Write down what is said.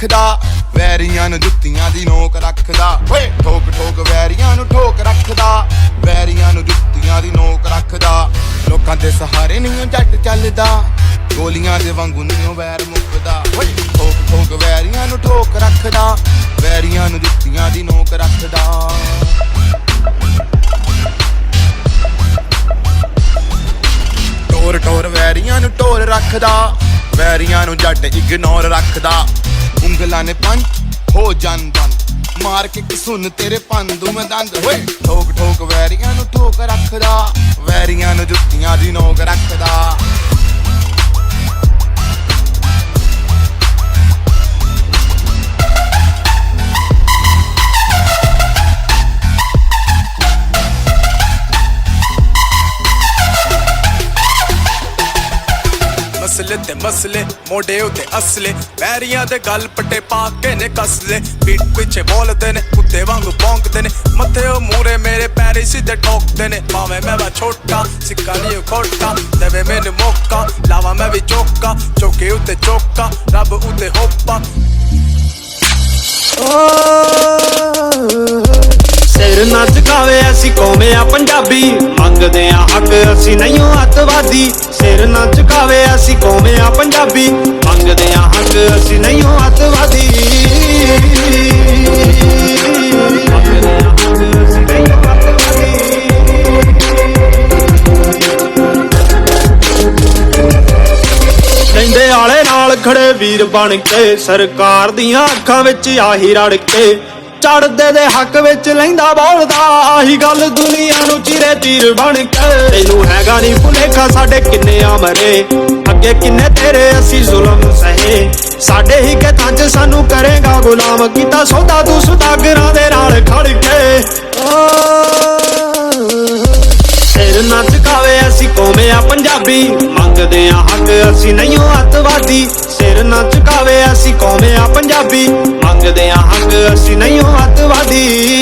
रखदा वैरियां नूं जुत्तियां दी नोक रखदा ठोक ठोक वैरियां नूं ठोक रखदा वैरियां नूं जुत्तियां दी नोक रखदा लोकां दे सहारे नहीं जट चलदा गोलियां दे वांगू नहीं वैर मुकदा ठोक ठोक वैरियां नूं ठोक रखदा वैरियां नूं जुत्तियां दी नोक रखदा टोर टोर वैरियां नूं टोर रखदा वैरियां नूं जट इग्नोर रखदा उंगलां ने पंच हो जान बंद मार के सुन तेरे पंदू में दंद ठोक ठोक वैरियां नूं ठोक रखदा वैरियां नूं जुत्तियां दी नोक रखदा मसले ते मसले मोडे उते असले पैरियां दे गल पट्टे पा के ने कसले पीठ पीछे बोलदे ने कुत्ते वांगू भौंकदे ने मथे ओ मूरे मेरे पैरी सीधे ठोकदे ने भावे मैं वा छोटा सिक्का नहीं खोटा देवे मैनू मौका लावा मैं भी चौका चौके उते चौका रब उते होपा सिर ना झुकावे असी कौमे आ पंजाबी मंगदे आ हक असी नहीं अतवादी सिर ना झुकावे असी कौमे आ पंजाबी मंगदे आ हक असी नहीं अतवादी मंगदे आ हक असी नहीं अतवादी लैंदे आले नाल खड़े वीर बन के सरकार दियां अखां विच आही रड़ के चढ़दे दे हक विच लैंदा बोलदा आही गल दुनिया नूं चिरे तीर बन के तैनू हैगा नहीं भुलेखा साडे किन्ने आ मरे अगे किन्ने तेरे असी जुल्म सहे साडे ही के तंज सानू करेगा गुलाम कीता सौदा तू सुदागरां दे नाल खड़ के सिर ना झुकावे असी कौमे आ पंजाबी मंगदे आ हक असी नहीं अतवादी सिर ना झुकावे असी कौमे आ पंजाबी मंगदे आ हक असी नहीं अतवादी